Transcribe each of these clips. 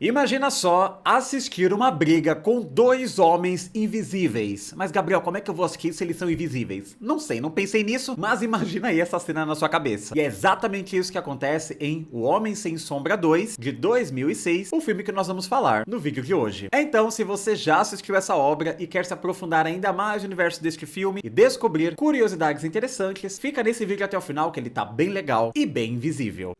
Imagina só assistir uma briga com dois homens invisíveis. Mas, Gabriel, como é que eu vou assistir se eles são invisíveis? Não sei, não pensei nisso, mas imagina aí essa cena na sua cabeça. E é exatamente isso que acontece em O Homem Sem Sombra 2, de 2006, o filme que nós vamos falar no vídeo de hoje. Então, se você já assistiu essa obra e quer se aprofundar ainda mais no universo deste filme e descobrir curiosidades interessantes, fica nesse vídeo até o final que ele tá bem legal e bem invisível.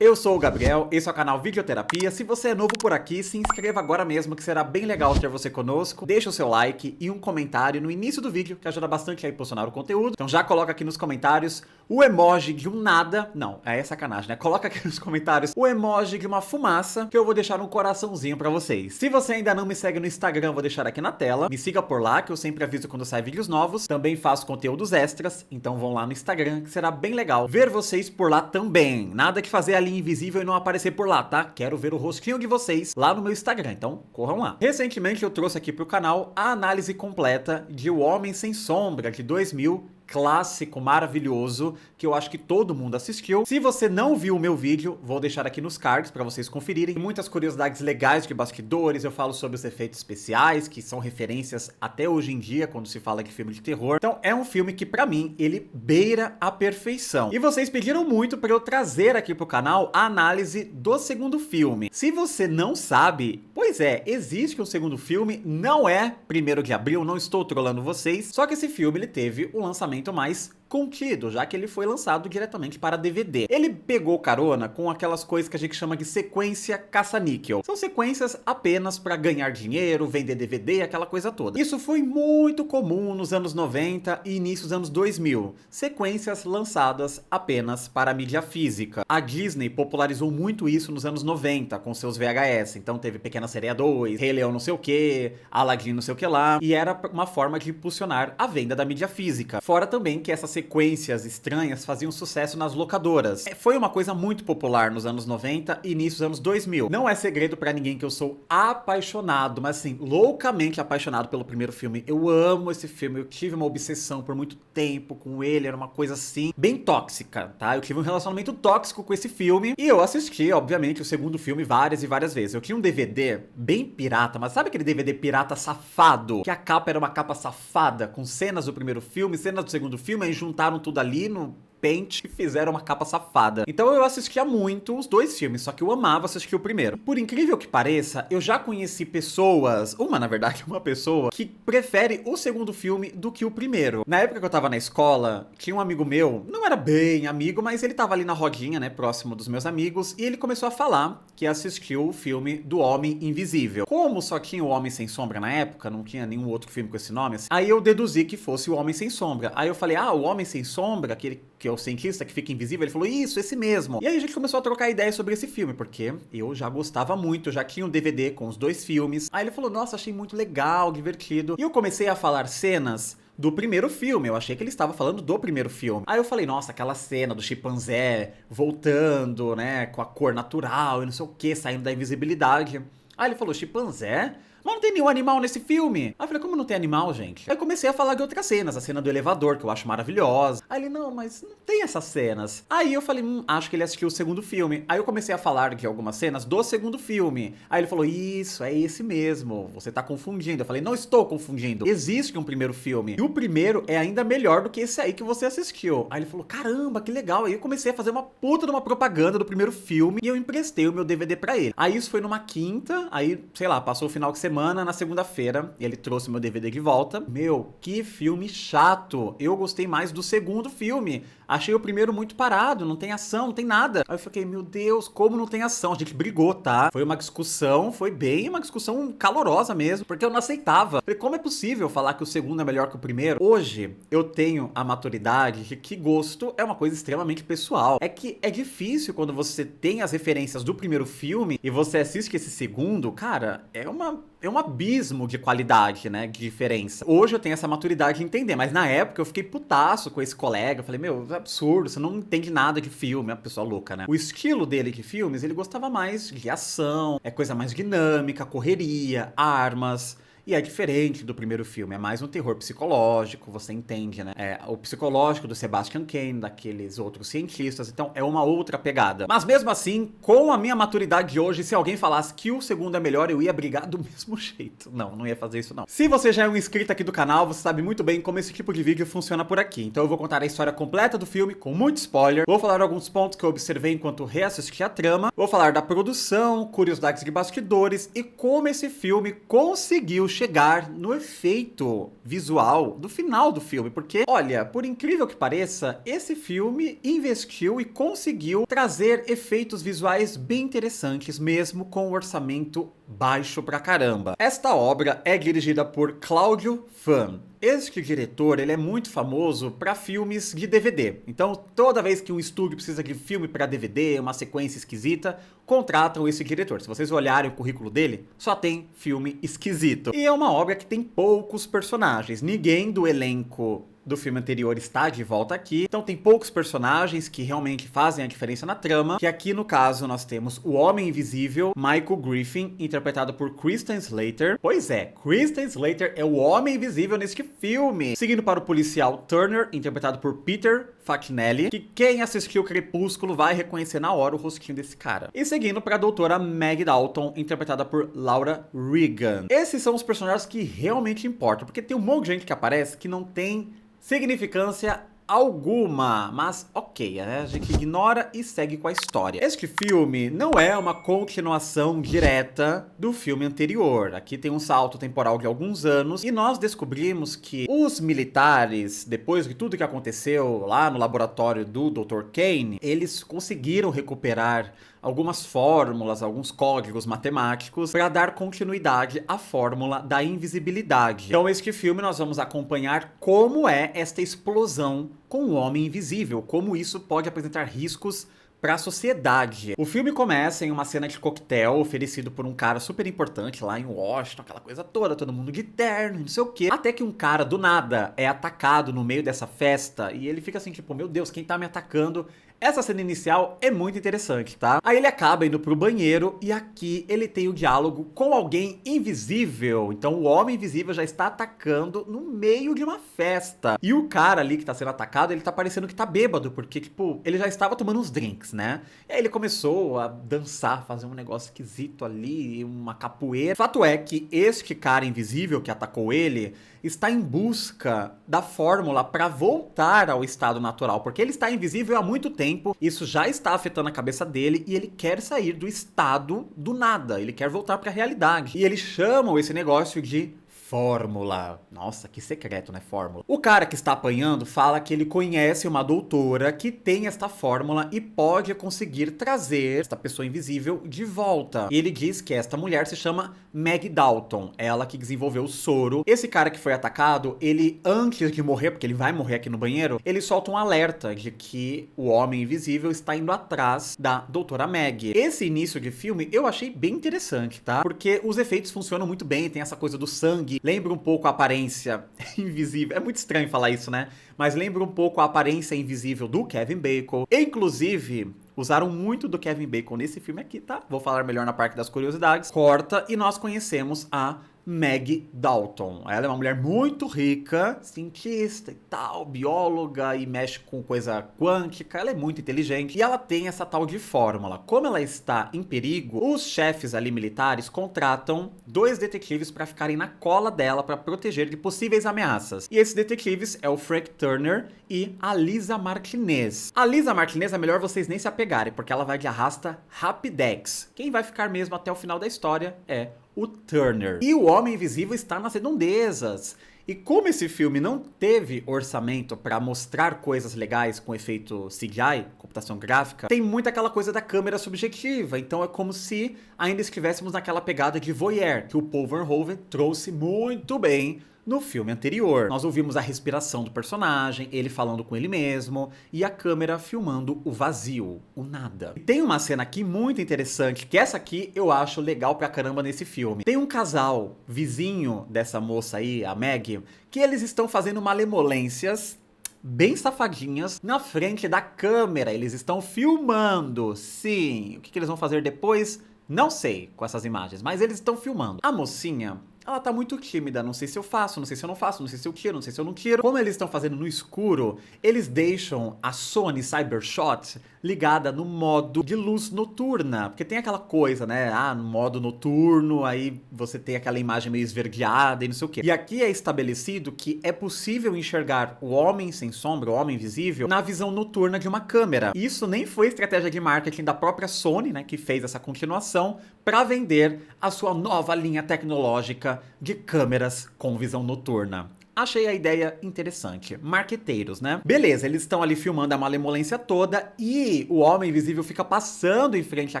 Eu sou o Gabriel, esse é o canal Videoterapia. Se você é novo por aqui, se inscreva agora mesmo que será bem legal ter você conosco. Deixa o seu like e um comentário no início do vídeo, que ajuda bastante a impulsionar o conteúdo. Então já coloca aqui nos comentários o emoji de um nada. Não, é sacanagem, né? Coloca aqui nos comentários o emoji de uma fumaça, que eu vou deixar um coraçãozinho pra vocês. Se você ainda não me segue no Instagram, vou deixar aqui na tela. Me siga por lá, que eu sempre aviso quando sai vídeos novos. Também faço conteúdos extras, então vão lá no Instagram, que será bem legal ver vocês por lá também. Nada que fazer ali invisível e não aparecer por lá, tá? Quero ver o rostinho de vocês lá no meu Instagram, então corram lá. Recentemente eu trouxe aqui pro canal a análise completa de O Homem Sem Sombra, de 2000, clássico maravilhoso, que eu acho que todo mundo assistiu. Se você não viu o meu vídeo, vou deixar aqui nos cards para vocês conferirem. Muitas curiosidades legais de bastidores, eu falo sobre os efeitos especiais, que são referências até hoje em dia, quando se fala de filme de terror. Então é um filme que, pra mim, ele beira a perfeição. E vocês pediram muito para eu trazer aqui pro canal a análise do segundo filme. Se você não sabe, pois é, existe um segundo filme, não é 1º de abril, não estou trolando vocês, só que esse filme ele teve um lançamento mais contido, já que ele foi lançado diretamente para DVD. Ele pegou carona com aquelas coisas que a gente chama de sequência caça-níquel. São sequências apenas para ganhar dinheiro, vender DVD, aquela coisa toda. Isso foi muito comum nos anos 90 e início dos anos 2000. Sequências lançadas apenas para a mídia física. A Disney popularizou muito isso nos anos 90 com seus VHS. Então teve Pequena Sereia 2, Rei Leão não sei o que, Aladdin não sei o que lá. E era uma forma de impulsionar a venda da mídia física. Fora também que essas sequências estranhas faziam sucesso nas locadoras. Foi uma coisa muito popular nos anos 90 e início dos anos 2000. Não é segredo pra ninguém que eu sou apaixonado, mas assim, loucamente apaixonado pelo primeiro filme. Eu amo esse filme, eu tive uma obsessão por muito tempo com ele, era uma coisa assim, bem tóxica, tá? Eu tive um relacionamento tóxico com esse filme e eu assisti, obviamente, o segundo filme várias e várias vezes. Eu tinha um DVD bem pirata, mas sabe aquele DVD pirata safado? Que a capa era uma capa safada, com cenas do primeiro filme, cenas do segundo filme, aí juntaram tudo ali no Paint e fizeram uma capa safada. Então eu assistia muito os dois filmes, só que eu amava assistir o primeiro. Por incrível que pareça, eu já conheci pessoas, na verdade, uma pessoa, que prefere o segundo filme do que o primeiro. Na época que eu tava na escola, tinha um amigo meu, não era bem amigo, mas ele tava ali na rodinha, né, próximo dos meus amigos, e ele começou a falar que assistiu o filme do Homem Invisível. Como só tinha o Homem Sem Sombra na época, não tinha nenhum outro filme com esse nome, assim, aí eu deduzi que fosse o Homem Sem Sombra. Aí eu falei, o Homem Sem Sombra, aquele que é o cientista que fica invisível, ele falou, isso, esse mesmo. E aí a gente começou a trocar ideias sobre esse filme, porque eu já gostava muito, eu já tinha um DVD com os dois filmes. Aí ele falou, nossa, achei muito legal, divertido. E eu comecei a falar cenas do primeiro filme, eu achei que ele estava falando do primeiro filme. Aí eu falei, nossa, aquela cena do chimpanzé voltando, né, com a cor natural e não sei o que, saindo da invisibilidade. Aí ele falou, chimpanzé? Mas não tem nenhum animal nesse filme. Aí eu falei, como não tem animal, gente? Aí eu comecei a falar de outras cenas, a cena do elevador, que eu acho maravilhosa. Aí ele, não, mas não tem essas cenas. Aí eu falei, acho que ele assistiu o segundo filme. Aí eu comecei a falar de algumas cenas do segundo filme. Aí ele falou, isso, é esse mesmo, você tá confundindo. Eu falei, não estou confundindo, existe um primeiro filme. E o primeiro é ainda melhor do que esse aí que você assistiu. Aí ele falou, caramba, que legal. Aí eu comecei a fazer uma puta de uma propaganda do primeiro filme e eu emprestei o meu DVD pra ele. Aí isso foi numa quinta, aí, sei lá, passou o final de semana. Na segunda-feira, ele trouxe meu DVD de volta. Meu, que filme chato. Eu gostei mais do segundo filme. Achei o primeiro muito parado, não tem ação, não tem nada. Aí eu fiquei, meu Deus, como não tem ação? A gente brigou, tá? Foi uma discussão, foi bem uma discussão calorosa mesmo, porque eu não aceitava. Falei, como é possível falar que o segundo é melhor que o primeiro? Hoje, eu tenho a maturidade de que gosto é uma coisa extremamente pessoal. É que é difícil quando você tem as referências do primeiro filme e você assiste esse segundo, cara, é um abismo de qualidade, né, de diferença. Hoje eu tenho essa maturidade de entender, mas na época eu fiquei putaço com esse colega, eu falei, meu, é absurdo, você não entende nada de filme, é uma pessoa louca, né? O estilo dele de filmes, ele gostava mais de ação, é coisa mais dinâmica, correria, armas. E é diferente do primeiro filme, é mais um terror psicológico, você entende, né? É o psicológico do Sebastian Cain, daqueles outros cientistas, então é uma outra pegada. Mas mesmo assim, com a minha maturidade de hoje, se alguém falasse que o segundo é melhor, eu ia brigar do mesmo jeito. Não ia fazer isso não. Se você já é um inscrito aqui do canal, você sabe muito bem como esse tipo de vídeo funciona por aqui. Então eu vou contar a história completa do filme, com muito spoiler, vou falar alguns pontos que eu observei enquanto reassisti a trama, vou falar da produção, curiosidades de bastidores e como esse filme conseguiu chegar no efeito visual do final do filme, porque, olha, por incrível que pareça, esse filme investiu e conseguiu trazer efeitos visuais bem interessantes, mesmo com um orçamento baixo pra caramba. Esta obra é dirigida por Claudio Fan. Este diretor, ele é muito famoso para filmes de DVD. Então, toda vez que um estúdio precisa de filme para DVD, uma sequência esquisita, contratam esse diretor. Se vocês olharem o currículo dele, só tem filme esquisito. E é uma obra que tem poucos personagens. Ninguém do elenco do filme anterior está de volta aqui, então tem poucos personagens que realmente fazem a diferença na trama, que aqui no caso nós temos o Homem Invisível, Michael Griffin, interpretado por Christian Slater. Pois é, Christian Slater é o Homem Invisível neste filme. Seguindo para o policial Turner, interpretado por Peter Facinelli, que quem assistiu Crepúsculo vai reconhecer na hora o rostinho desse cara. E seguindo para a doutora Meg Dalton, interpretada por Laura Regan. Esses são os personagens que realmente importam, porque tem um monte de gente que aparece que não tem significância alguma, mas ok, né? A gente ignora e segue com a história. Este filme não é uma continuação direta do filme anterior. Aqui tem um salto temporal de alguns anos e nós descobrimos que os militares, depois de tudo que aconteceu lá no laboratório do Dr. Cain, eles conseguiram recuperar algumas fórmulas, alguns códigos matemáticos para dar continuidade à fórmula da invisibilidade. Então, este filme nós vamos acompanhar como é esta explosão com o Homem Invisível, como isso pode apresentar riscos para a sociedade. O filme começa em uma cena de coquetel oferecido por um cara super importante lá em Washington, aquela coisa toda, todo mundo de terno, não sei o quê. Até que um cara do nada é atacado no meio dessa festa e ele fica assim, tipo, meu Deus, quem tá me atacando? Essa cena inicial é muito interessante, tá? Aí ele acaba indo pro banheiro e aqui ele tem o diálogo com alguém invisível. Então o Homem Invisível já está atacando no meio de uma festa. E o cara ali que tá sendo atacado, ele tá parecendo que tá bêbado, porque, tipo, ele já estava tomando uns drinks, né? E aí ele começou a dançar, fazer um negócio esquisito ali, uma capoeira. Fato é que este cara invisível que atacou ele está em busca da fórmula para voltar ao estado natural, porque ele está invisível há muito tempo, isso já está afetando a cabeça dele e ele quer sair do estado do nada, ele quer voltar para a realidade. E eles chamam esse negócio de fórmula. Nossa, que secreto, né? Fórmula. O cara que está apanhando fala que ele conhece uma doutora que tem esta fórmula e pode conseguir trazer esta pessoa invisível de volta. E ele diz que esta mulher se chama Meg Dalton, ela que desenvolveu o soro. Esse cara que foi atacado, ele, antes de morrer, porque ele vai morrer aqui no banheiro, ele solta um alerta de que o Homem Invisível está indo atrás da doutora Meg. Esse início de filme eu achei bem interessante, tá? Porque os efeitos funcionam muito bem, tem essa coisa do sangue, lembra um pouco a aparência invisível, é muito estranho falar isso, né? Mas lembra um pouco a aparência invisível do Kevin Bacon. Inclusive, usaram muito do Kevin Bacon nesse filme aqui, tá? Vou falar melhor na parte das curiosidades. Corta e nós conhecemos a Meg Dalton. Ela é uma mulher muito rica, cientista e tal, bióloga e mexe com coisa quântica. Ela é muito inteligente e ela tem essa tal de fórmula. Como ela está em perigo, os chefes ali militares contratam 2 detetives para ficarem na cola dela para proteger de possíveis ameaças. E esses detetives é o Frank Turner e a Lisa Martinez. A Lisa Martinez é melhor vocês nem se apegarem, porque ela vai de arrasta rapidex. Quem vai ficar mesmo até o final da história é o Turner. E o Homem Invisível está nas redondezas. E como esse filme não teve orçamento para mostrar coisas legais com efeito CGI, computação gráfica, tem muito aquela coisa da câmera subjetiva. Então é como se ainda estivéssemos naquela pegada de voyeur, que o Paul Verhoeven trouxe muito bem no filme anterior. Nós ouvimos a respiração do personagem, ele falando com ele mesmo, e a câmera filmando o vazio, o nada. E tem uma cena aqui muito interessante, que essa aqui eu acho legal pra caramba nesse filme. Tem um casal vizinho dessa moça aí, a Meg, que eles estão fazendo malemolências bem safadinhas na frente da câmera. Eles estão filmando, sim. O que eles vão fazer depois? Não sei com essas imagens, mas eles estão filmando. A mocinha, ela tá muito tímida, não sei se eu faço, não sei se eu não faço, não sei se eu tiro, não sei se eu não tiro. Como eles estão fazendo no escuro, eles deixam a Sony Cybershot ligada no modo de luz noturna, porque tem aquela coisa, né, no modo noturno, aí você tem aquela imagem meio esverdeada e não sei o quê. E aqui é estabelecido que é possível enxergar o homem sem sombra, o homem invisível, na visão noturna de uma câmera. E isso nem foi estratégia de marketing da própria Sony, né, que fez essa continuação para vender a sua nova linha tecnológica de câmeras com visão noturna. Achei a ideia interessante. Marqueteiros, né? Beleza, eles estão ali filmando a malemolência toda e o homem invisível fica passando em frente à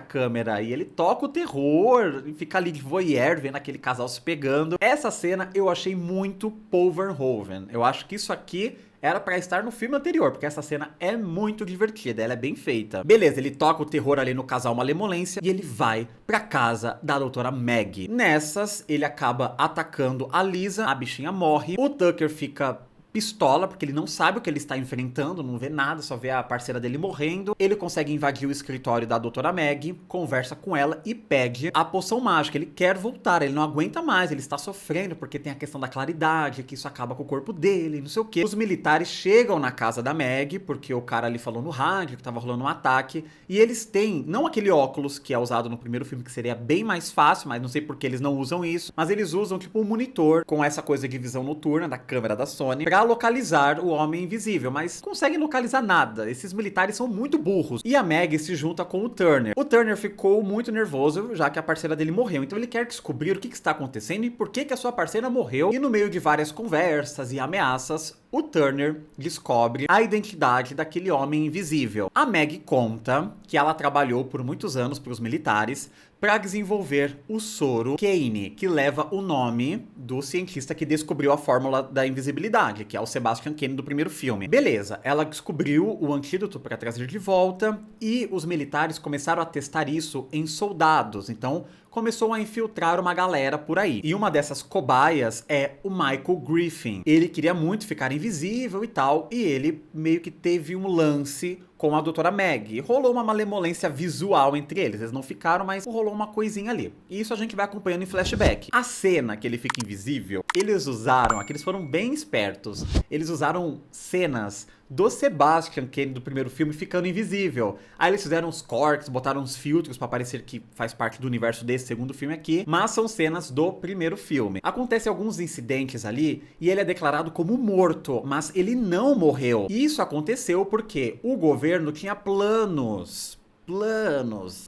câmera e ele toca o terror e fica ali de voyeur vendo aquele casal se pegando. Essa cena eu achei muito Paul Verhoeven. Eu acho que isso aqui era pra estar no filme anterior, porque essa cena é muito divertida, ela é bem feita. Beleza, ele toca o terror ali no casal Malemolência e ele vai pra casa da doutora Meg. Nessas, ele acaba atacando a Lisa, a bichinha morre, o Tucker fica pistola, porque ele não sabe o que ele está enfrentando, não vê nada, só vê a parceira dele morrendo. Ele consegue invadir o escritório da doutora Meg, conversa com ela e pede a poção mágica. Ele quer voltar, ele não aguenta mais, ele está sofrendo porque tem a questão da claridade, que isso acaba com o corpo dele, não sei o que. Os militares chegam na casa da Meg, porque o cara ali falou no rádio que tava rolando um ataque, e eles têm, não aquele óculos que é usado no primeiro filme, que seria bem mais fácil, mas não sei por que eles não usam isso, mas eles usam tipo um monitor com essa coisa de visão noturna da câmera da Sony, pra localizar o homem invisível, mas não conseguem localizar nada. Esses militares são muito burros. E a Meg se junta com o Turner. O Turner ficou muito nervoso, já que a parceira dele morreu. Então ele quer descobrir o que está acontecendo e por que a sua parceira morreu. E no meio de várias conversas e ameaças, o Turner descobre a identidade daquele homem invisível. A Meg conta que ela trabalhou por muitos anos para os militares para desenvolver o soro Kane, que leva o nome do cientista que descobriu a fórmula da invisibilidade, que é o Sebastian Kane do primeiro filme. Beleza, ela descobriu o antídoto para trazer de volta e os militares começaram a testar isso em soldados. Então, começou a infiltrar uma galera por aí. E uma dessas cobaias é o Michael Griffin. Ele queria muito ficar invisível e tal, e ele meio que teve um lance com a doutora Meg. Rolou uma malemolência visual entre eles. Eles não ficaram, mas rolou uma coisinha ali. E isso a gente vai acompanhando em flashback. A cena que ele fica invisível, eles usaram, aqui eles foram bem espertos, eles usaram cenas do Sebastian Kane do primeiro filme ficando invisível. Aí eles fizeram uns cortes, botaram uns filtros pra parecer que faz parte do universo desse segundo filme aqui, mas são cenas do primeiro filme. Acontecem alguns incidentes ali e ele é declarado como morto, mas ele não morreu. E isso aconteceu porque o governo tinha planos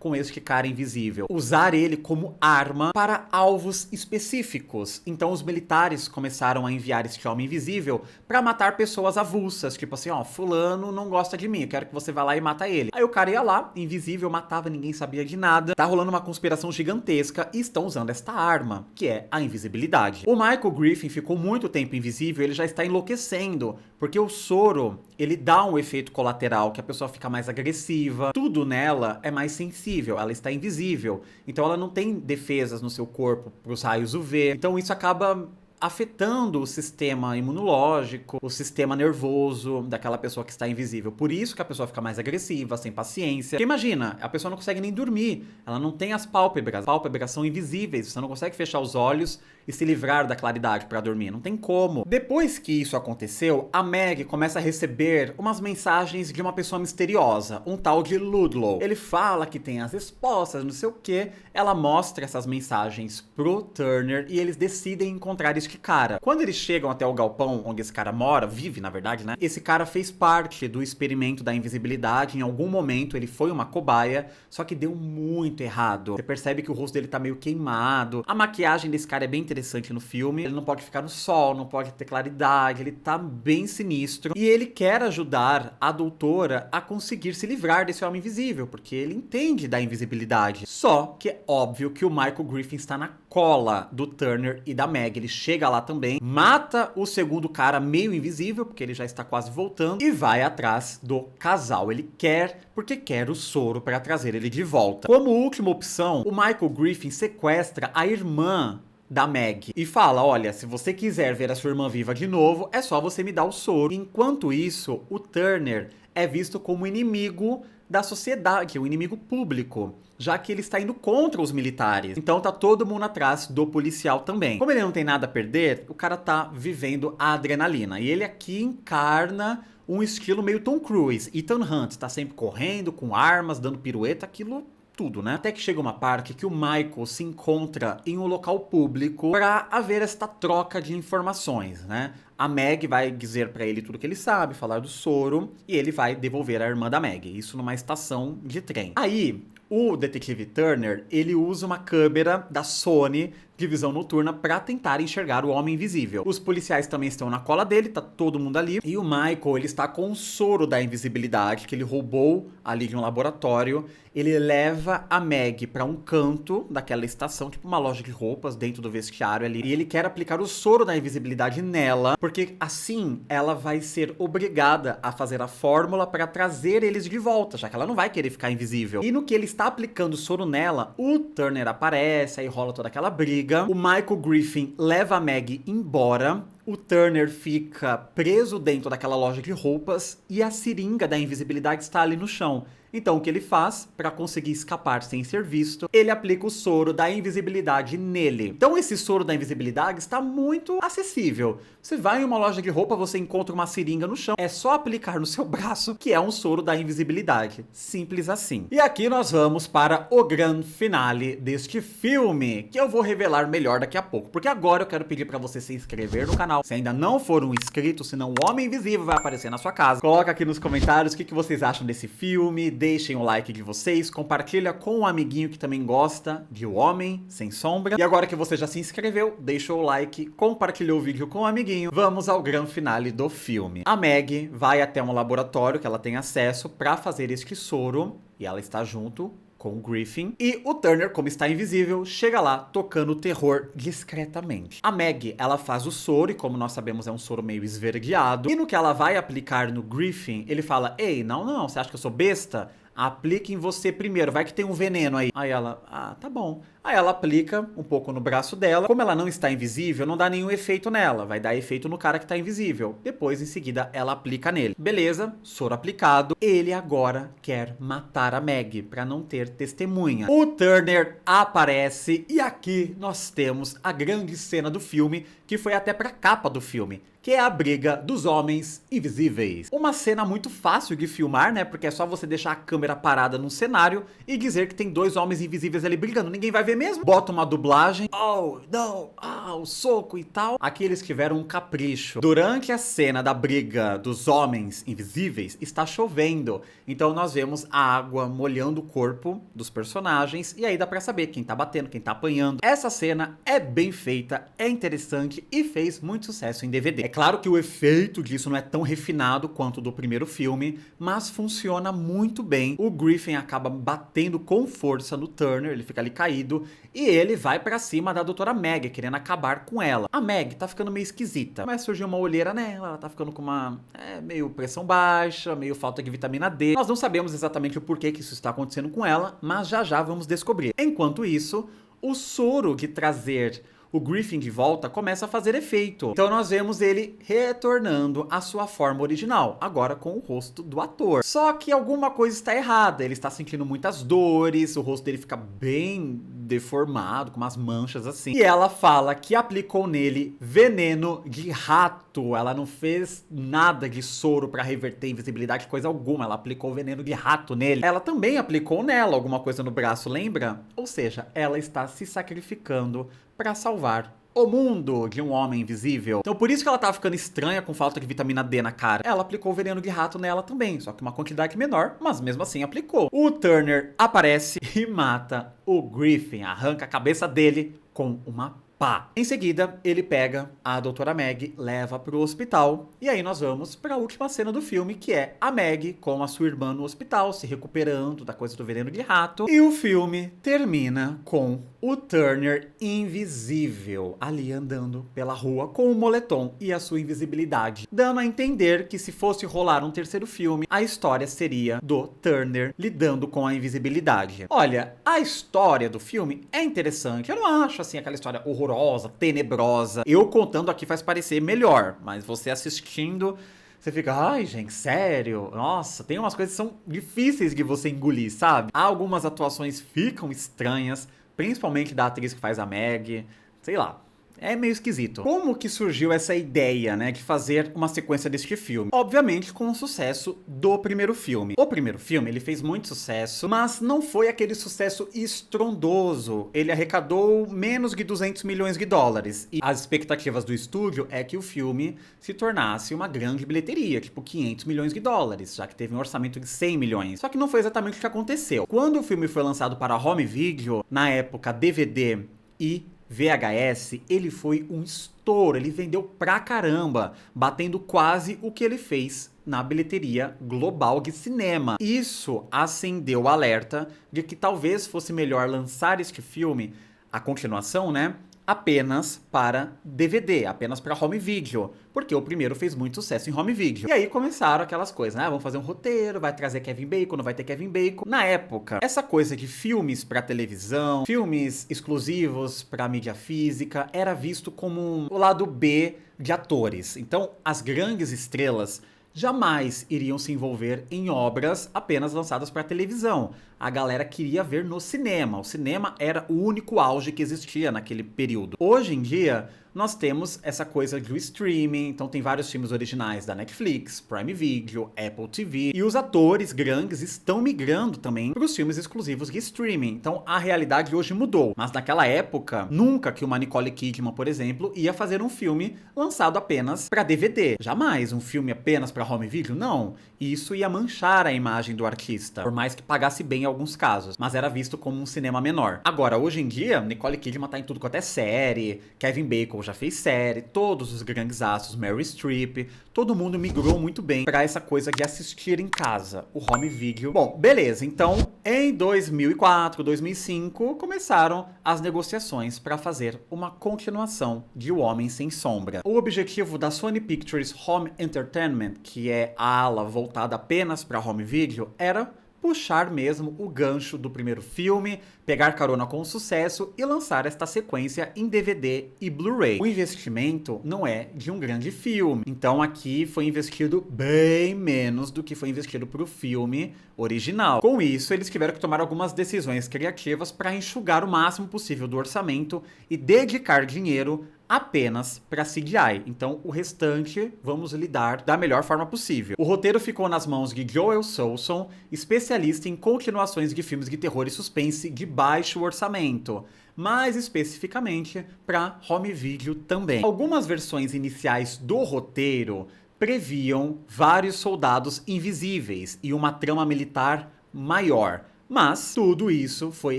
com este cara invisível, usar ele como arma para alvos específicos. Então os militares começaram a enviar este homem invisível para matar pessoas avulsas, tipo assim, ó, fulano não gosta de mim, eu quero que você vá lá e mata ele. Aí o cara ia lá, invisível, matava, ninguém sabia de nada. Tá rolando uma conspiração gigantesca e estão usando esta arma, que é a invisibilidade. O Michael Griffin ficou muito tempo invisível, ele já está enlouquecendo, porque o soro, ele dá um efeito colateral, que a pessoa fica mais agressiva, tudo nela é mais sensível, ela está invisível, então ela não tem defesas no seu corpo para os raios UV, então isso acaba afetando o sistema imunológico, o sistema nervoso daquela pessoa que está invisível. Por isso que a pessoa fica mais agressiva, sem paciência. Porque imagina, a pessoa não consegue nem dormir, ela não tem as pálpebras são invisíveis, você não consegue fechar os olhos e se livrar da claridade para dormir, não tem como. Depois que isso aconteceu, a Meg começa a receber umas mensagens de uma pessoa misteriosa, um tal de Ludlow. Ele fala que tem as respostas, não sei o que, ela mostra essas mensagens pro Turner e eles decidem encontrar este cara. Quando eles chegam até o galpão onde esse cara mora, vive na verdade, né? Esse cara fez parte do experimento da invisibilidade, em algum momento ele foi uma cobaia, só que deu muito errado. Você percebe que o rosto dele tá meio queimado, a maquiagem desse cara é bem interessante no filme, ele não pode ficar no sol, não pode ter claridade, ele tá bem sinistro, e ele quer ajudar a doutora a conseguir se livrar desse homem invisível, porque ele entende da invisibilidade. Só que é óbvio que o Michael Griffin está na cola do Turner e da Meg, ele chega lá também, mata o segundo cara meio invisível, porque ele já está quase voltando, e vai atrás do casal. Ele quer, porque quer o soro para trazer ele de volta. Como última opção, o Michael Griffin sequestra a irmã da Meg e fala, olha, se você quiser ver a sua irmã viva de novo, é só você me dar o soro. Enquanto isso, o Turner é visto como inimigo da sociedade, o inimigo público, já que ele está indo contra os militares. Então tá todo mundo atrás do policial também. Como ele não tem nada a perder, o cara tá vivendo a adrenalina. E ele aqui encarna um estilo meio Tom Cruise. Ethan Hunt tá sempre correndo, com armas, dando pirueta, aquilo tudo, né? Até que chega uma parte que o Michael se encontra em um local público pra haver esta troca de informações, né? A Meg vai dizer pra ele tudo que ele sabe, falar do soro, e ele vai devolver a irmã da Meg. Isso numa estação de trem. Aí, o detetive Turner, ele usa uma câmera da Sony de visão noturna para tentar enxergar o homem invisível. Os policiais também estão na cola dele, tá todo mundo ali. E o Michael, ele está com o soro da invisibilidade que ele roubou ali de um laboratório. Ele leva a Meg para um canto daquela estação, tipo uma loja de roupas dentro do vestiário ali. E ele quer aplicar o soro da invisibilidade nela, porque assim ela vai ser obrigada a fazer a fórmula para trazer eles de volta, já que ela não vai querer ficar invisível. E no que ele está aplicando o soro nela, o Turner aparece, aí rola toda aquela briga. O Michael Griffin leva a Meg embora. O Turner fica preso dentro daquela loja de roupas e a seringa da invisibilidade está ali no chão. Então o que ele faz, para conseguir escapar sem ser visto, ele aplica o soro da invisibilidade nele. Então esse soro da invisibilidade está muito acessível. Você vai em uma loja de roupa, você encontra uma seringa no chão, é só aplicar no seu braço, que é um soro da invisibilidade. Simples assim. E aqui nós vamos para o grande finale deste filme, que eu vou revelar melhor daqui a pouco, porque agora eu quero pedir para você se inscrever no canal. Se ainda não for um inscrito, senão o Homem Invisível vai aparecer na sua casa. Coloca aqui nos comentários o que vocês acham desse filme, deixem o like de vocês, compartilha com um amiguinho que também gosta de O Homem Sem Sombra. E agora que você já se inscreveu, deixa o like, compartilhou o vídeo com um amiguinho, vamos ao grande finale do filme. A Meg vai até um laboratório que ela tem acesso para fazer este soro, e ela está junto com o Griffin. E o Turner, como está invisível, chega lá tocando o terror discretamente. A Meg, ela faz o soro, e como nós sabemos é um soro meio esverdeado. E no que ela vai aplicar no Griffin, ele fala: ei, não, você acha que eu sou besta? Aplique em você primeiro, vai que tem um veneno aí. Aí ela, tá bom. Aí ela aplica um pouco no braço dela. Como ela não está invisível, não dá nenhum efeito nela. Vai dar efeito no cara que está invisível. Depois, em seguida, ela aplica nele. Beleza, soro aplicado. Ele agora quer matar a Meg, para não ter testemunha. O Turner aparece e aqui nós temos a grande cena do filme, que foi até para a capa do filme, que é a briga dos homens invisíveis. Uma cena muito fácil de filmar, né? Porque é só você deixar a câmera parada num cenário e dizer que tem dois homens invisíveis ali brigando. Ninguém vai ver mesmo. Bota uma dublagem. Oh, não. O soco e tal. Aqui eles tiveram um capricho. Durante a cena da briga dos homens invisíveis, está chovendo. Então nós vemos a água molhando o corpo dos personagens. E aí dá pra saber quem tá batendo, quem tá apanhando. Essa cena é bem feita, é interessante e fez muito sucesso em DVD. É claro que o efeito disso não é tão refinado quanto do primeiro filme, mas funciona muito bem. O Griffin acaba batendo com força no Turner, ele fica ali caído, e ele vai pra cima da doutora Meg, querendo acabar com ela. A Meg tá ficando meio esquisita, mas surgiu uma olheira nela, ela tá ficando com uma meio pressão baixa, meio falta de vitamina D. Nós não sabemos exatamente o porquê que isso está acontecendo com ela, mas já já vamos descobrir. Enquanto isso, o soro de trazer o Griffin de volta começa a fazer efeito. Então nós vemos ele retornando à sua forma original, agora com o rosto do ator. Só que alguma coisa está errada, ele está sentindo muitas dores, o rosto dele fica bem deformado, com umas manchas assim. E ela fala que aplicou nele veneno de rato. Ela não fez nada de soro para reverter invisibilidade, coisa alguma. Ela aplicou veneno de rato nele. Ela também aplicou nela alguma coisa no braço, lembra? Ou seja, ela está se sacrificando para salvar o mundo de um homem invisível. Então por isso que ela tava ficando estranha com falta de vitamina D na cara. Ela aplicou o veneno de rato nela também, só que uma quantidade menor, mas mesmo assim aplicou. O Turner aparece e mata o Griffin, arranca a cabeça dele com uma pá. Em seguida, ele pega a doutora Meg, leva pro hospital, e aí nós vamos pra última cena do filme, que é a Meg com a sua irmã no hospital, se recuperando da coisa do veneno de rato, e o filme termina com o Turner invisível, ali andando pela rua com o moletom e a sua invisibilidade, dando a entender que se fosse rolar um terceiro filme, a história seria do Turner lidando com a invisibilidade. Olha, a história do filme é interessante, eu não acho assim aquela história horrorosa, tenebrosa. Eu contando aqui faz parecer melhor, mas você assistindo você fica, ai, gente, sério? Nossa, tem umas coisas que são difíceis de você engolir, sabe? Algumas atuações ficam estranhas, principalmente da atriz que faz a Meg, sei lá. É meio esquisito. Como que surgiu essa ideia, né, de fazer uma sequência deste filme? Obviamente com o sucesso do primeiro filme. O primeiro filme, ele fez muito sucesso, mas não foi aquele sucesso estrondoso. Ele arrecadou menos de 200 milhões de dólares. E as expectativas do estúdio é que o filme se tornasse uma grande bilheteria, tipo 500 milhões de dólares, já que teve um orçamento de 100 milhões. Só que não foi exatamente o que aconteceu. Quando o filme foi lançado para home video, na época DVD e VHS, ele foi um estouro, ele vendeu pra caramba, batendo quase o que ele fez na bilheteria global de cinema. Isso acendeu o alerta de que talvez fosse melhor lançar este filme, a continuação, né, apenas para DVD, apenas para home video, porque o primeiro fez muito sucesso em home video. E aí começaram aquelas coisas, né? Vamos fazer um roteiro, vai trazer Kevin Bacon, não vai ter Kevin Bacon. Na época, essa coisa de filmes para televisão, filmes exclusivos para mídia física, era visto como o lado B de atores. Então, as grandes estrelas jamais iriam se envolver em obras apenas lançadas para televisão. A galera queria ver no cinema. O cinema era o único auge que existia naquele período. Hoje em dia, nós temos essa coisa do streaming, então tem vários filmes originais da Netflix, Prime Video, Apple TV, e os atores grandes estão migrando também para os filmes exclusivos de streaming. Então a realidade hoje mudou, mas naquela época, nunca que uma Nicole Kidman, por exemplo, ia fazer um filme lançado apenas para DVD. Jamais um filme apenas para home video, não. Isso ia manchar a imagem do artista, por mais que pagasse bem em alguns casos, mas era visto como um cinema menor. Agora, hoje em dia, Nicole Kidman tá em tudo quanto é série, Kevin Bacon já fez série, todos os grandes astros, Meryl Streep, todo mundo migrou muito bem pra essa coisa de assistir em casa, o home video. Bom, beleza, então em 2004, 2005, começaram as negociações para fazer uma continuação de O Homem Sem Sombra. O objetivo da Sony Pictures Home Entertainment, que é a ala voltada apenas para home video, era puxar mesmo o gancho do primeiro filme, pegar carona com o sucesso e lançar esta sequência em DVD e Blu-ray. O investimento não é de um grande filme, então aqui foi investido bem menos do que foi investido para o filme original. Com isso, eles tiveram que tomar algumas decisões criativas para enxugar o máximo possível do orçamento e dedicar dinheiro apenas para CGI. Então, o restante vamos lidar da melhor forma possível. O roteiro ficou nas mãos de Joel Solson, especialista em continuações de filmes de terror e suspense de baixo orçamento, mais especificamente para home video também. Algumas versões iniciais do roteiro previam vários soldados invisíveis e uma trama militar maior. Mas tudo isso foi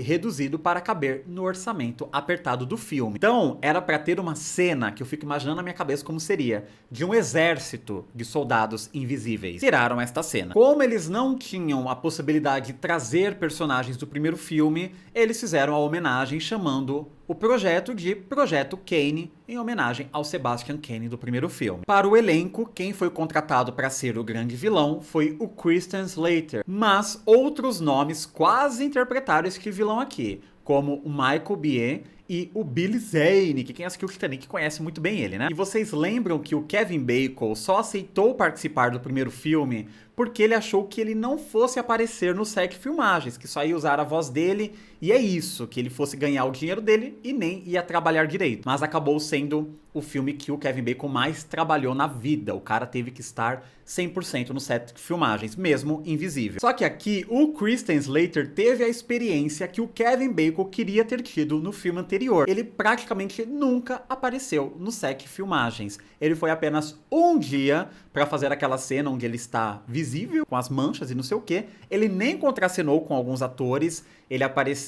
reduzido para caber no orçamento apertado do filme. Então, era para ter uma cena que eu fico imaginando na minha cabeça como seria, de um exército de soldados invisíveis. Tiraram esta cena. Como eles não tinham a possibilidade de trazer personagens do primeiro filme, eles fizeram a homenagem chamando o projeto de Projeto Kane, em homenagem ao Sebastian Kane do primeiro filme. Para o elenco, quem foi contratado para ser o grande vilão foi o Christian Slater, mas outros nomes quase interpretaram este vilão aqui, como o Michael Biehn e o Billy Zane, que quem assistiu o Titanic conhece muito bem ele, né? E vocês lembram que o Kevin Bacon só aceitou participar do primeiro filme porque ele achou que ele não fosse aparecer no set de filmagens, que só ia usar a voz dele, e é isso, que ele fosse ganhar o dinheiro dele e nem ia trabalhar direito. Mas acabou sendo o filme que o Kevin Bacon mais trabalhou na vida. O cara teve que estar 100% no set de filmagens, mesmo invisível. Só que aqui, o Christian Slater teve a experiência que o Kevin Bacon queria ter tido no filme anterior. Ele praticamente nunca apareceu no set de filmagens. Ele foi apenas um dia para fazer aquela cena onde ele está visível, com as manchas e não sei o que. Ele nem contracenou com alguns atores.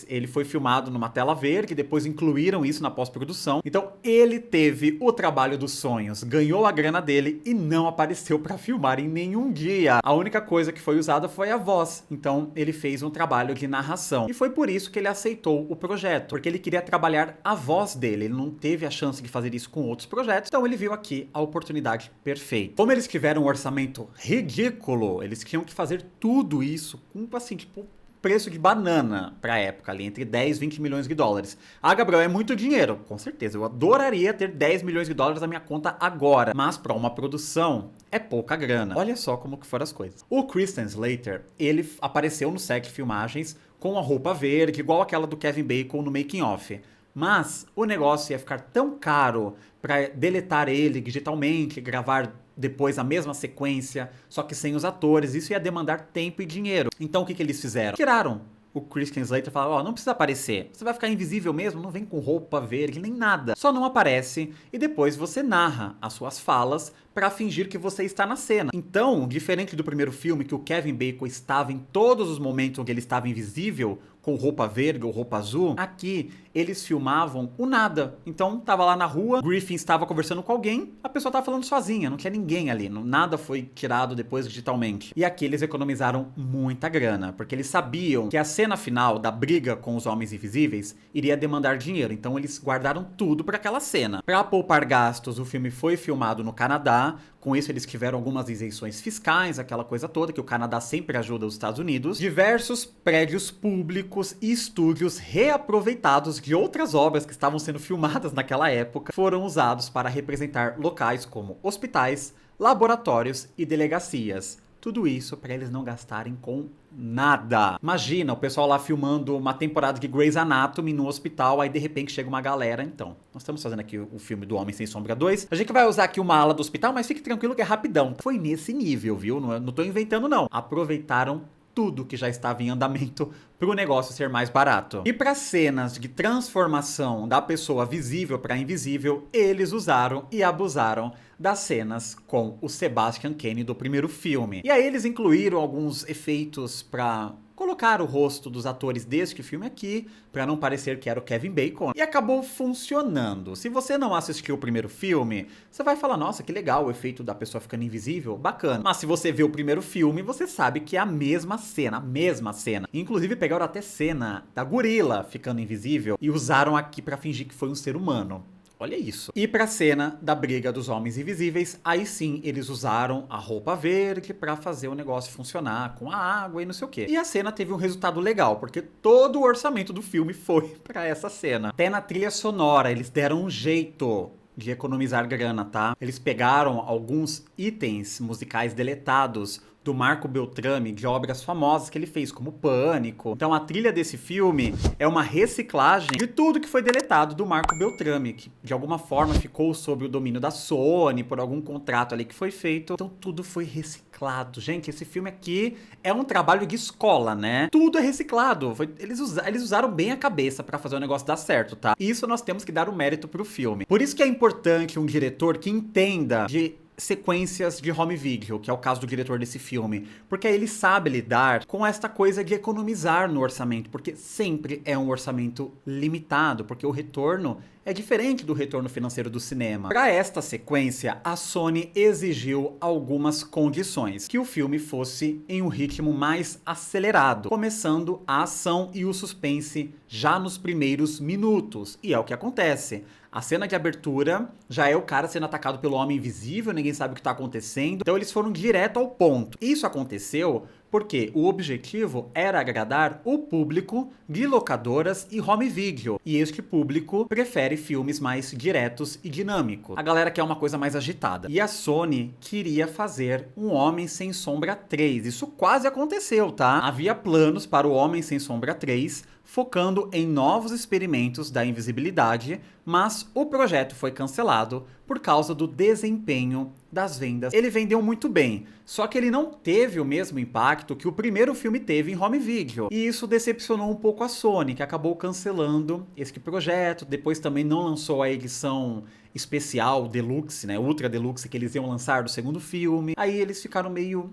Ele foi filmado numa tela verde, depois incluíram isso na pós-produção. Então ele teve o trabalho dos sonhos, ganhou a grana dele e não apareceu para filmar em nenhum dia. A única coisa que foi usada foi a voz. Então ele fez um trabalho de narração. E foi por isso que ele aceitou o projeto, porque ele queria trabalhar a voz dele. Ele não teve a chance de fazer isso com outros projetos, então ele viu aqui a oportunidade perfeita. Como eles tiveram um orçamento ridículo, eles tinham que fazer tudo isso com, assim, tipo, preço de banana pra época, ali entre 10 e 20 milhões de dólares. Ah, Gabriel, é muito dinheiro. Com certeza, eu adoraria ter 10 milhões de dólares na minha conta agora. Mas pra uma produção, é pouca grana. Olha só como que foram as coisas. O Christian Slater, ele apareceu no set de filmagens com a roupa verde, igual aquela do Kevin Bacon no making of. Mas o negócio ia ficar tão caro para deletar ele digitalmente, gravar depois a mesma sequência, só que sem os atores. Isso ia demandar tempo e dinheiro. Então o que eles fizeram? Tiraram o Christian Slater e falaram, ó, não precisa aparecer. Você vai ficar invisível mesmo, não vem com roupa verde, nem nada. Só não aparece e depois você narra as suas falas para fingir que você está na cena. Então, diferente do primeiro filme, que o Kevin Bacon estava em todos os momentos onde ele estava invisível, com roupa verde ou roupa azul, aqui eles filmavam o nada. Então, tava lá na rua, Griffin estava conversando com alguém, a pessoa tava falando sozinha, não tinha ninguém ali, nada foi tirado depois digitalmente. E aqui eles economizaram muita grana, porque eles sabiam que a cena final da briga com os Homens Invisíveis iria demandar dinheiro, então eles guardaram tudo para aquela cena. Para poupar gastos, o filme foi filmado no Canadá. Com isso, eles tiveram algumas isenções fiscais, aquela coisa toda, que o Canadá sempre ajuda os Estados Unidos. Diversos prédios públicos e estúdios reaproveitados de outras obras que estavam sendo filmadas naquela época foram usados para representar locais como hospitais, laboratórios e delegacias. Tudo isso para eles não gastarem com nada. Imagina o pessoal lá filmando uma temporada de Grey's Anatomy no hospital, aí de repente chega uma galera. Então, nós estamos fazendo aqui o filme do Homem Sem Sombra 2. A gente vai usar aqui uma ala do hospital, mas fique tranquilo que é rapidão. Foi nesse nível, viu? Não tô inventando, não. Aproveitaram tudo que já estava em andamento para o negócio ser mais barato. E para cenas de transformação da pessoa visível para invisível, eles usaram e abusaram das cenas com o Sebastian Cain do primeiro filme. E aí eles incluíram alguns efeitos para colocar o rosto dos atores deste filme aqui, para não parecer que era o Kevin Bacon. E acabou funcionando. Se você não assistiu o primeiro filme, você vai falar, nossa, que legal o efeito da pessoa ficando invisível, bacana. Mas se você vê o primeiro filme, você sabe que é a mesma cena, a mesma cena. Inclusive pegaram até cena da gorila ficando invisível e usaram aqui para fingir que foi um ser humano. Olha isso. E pra cena da briga dos Homens Invisíveis, aí sim eles usaram a roupa verde pra fazer o negócio funcionar com a água e não sei o quê. E a cena teve um resultado legal, porque todo o orçamento do filme foi pra essa cena. Até na trilha sonora eles deram um jeito de economizar grana, tá? Eles pegaram alguns itens musicais deletados do Marco Beltrami, de obras famosas que ele fez, como Pânico. Então a trilha desse filme é uma reciclagem de tudo que foi deletado do Marco Beltrami, que de alguma forma ficou sob o domínio da Sony, por algum contrato ali que foi feito. Então tudo foi reciclado. Gente, esse filme aqui é um trabalho de escola, né? Tudo é reciclado. Eles usaram bem a cabeça pra fazer o negócio dar certo, tá? E isso nós temos que dar o mérito pro filme. Por isso que é importante um diretor que entenda de sequências de home video, que é o caso do diretor desse filme, porque aí ele sabe lidar com esta coisa de economizar no orçamento, porque sempre é um orçamento limitado, porque o retorno é diferente do retorno financeiro do cinema. Para esta sequência, a Sony exigiu algumas condições, que o filme fosse em um ritmo mais acelerado, começando a ação e o suspense já nos primeiros minutos, e é o que acontece. A cena de abertura já é o cara sendo atacado pelo Homem Invisível, ninguém sabe o que tá acontecendo. Então eles foram direto ao ponto. Isso aconteceu porque o objetivo era agradar o público de locadoras e home video. E este público prefere filmes mais diretos e dinâmicos. A galera quer uma coisa mais agitada. E a Sony queria fazer um Homem Sem Sombra 3. Isso quase aconteceu, tá? Havia planos para o Homem Sem Sombra 3, focando em novos experimentos da invisibilidade, mas o projeto foi cancelado por causa do desempenho das vendas. Ele vendeu muito bem, só que ele não teve o mesmo impacto que o primeiro filme teve em home video. E isso decepcionou um pouco a Sony, que acabou cancelando este projeto. Depois também não lançou a edição especial Deluxe, né, Ultra Deluxe, que eles iam lançar do segundo filme. Aí eles ficaram meio...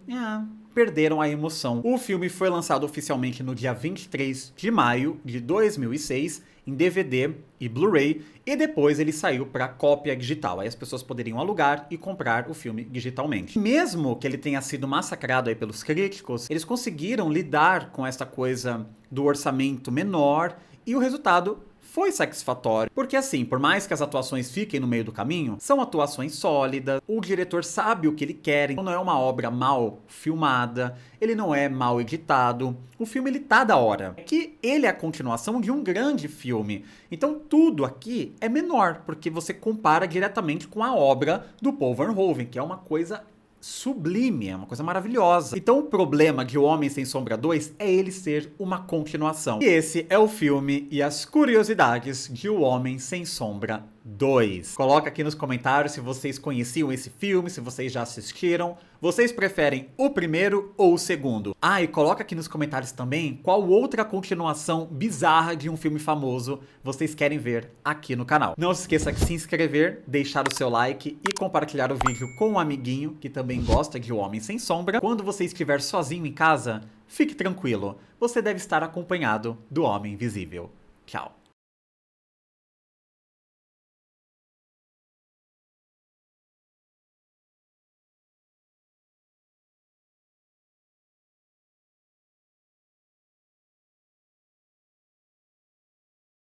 perderam a emoção. O filme foi lançado oficialmente no dia 23 de maio de 2006, em DVD e Blu-ray, e depois ele saiu para cópia digital. Aí as pessoas poderiam alugar e comprar o filme digitalmente. Mesmo que ele tenha sido massacrado aí pelos críticos, eles conseguiram lidar com essa coisa do orçamento menor, e o resultado foi satisfatório, porque assim, por mais que as atuações fiquem no meio do caminho, são atuações sólidas, o diretor sabe o que ele quer, então não é uma obra mal filmada, ele não é mal editado, o filme ele tá da hora. É que ele é a continuação de um grande filme, então tudo aqui é menor, porque você compara diretamente com a obra do Paul Verhoeven, que é uma coisa sublime, é uma coisa maravilhosa. Então o problema de O Homem Sem Sombra 2 é ele ser uma continuação. E esse é o filme e as curiosidades de O Homem Sem Sombra 2. Coloca aqui nos comentários se vocês conheciam esse filme, se vocês já assistiram. Vocês preferem o primeiro ou o segundo? Ah, e coloca aqui nos comentários também qual outra continuação bizarra de um filme famoso vocês querem ver aqui no canal. Não se esqueça de se inscrever, deixar o seu like e compartilhar o vídeo com um amiguinho que também gosta de O Homem Sem Sombra. Quando você estiver sozinho em casa, fique tranquilo, você deve estar acompanhado do Homem Invisível. Tchau!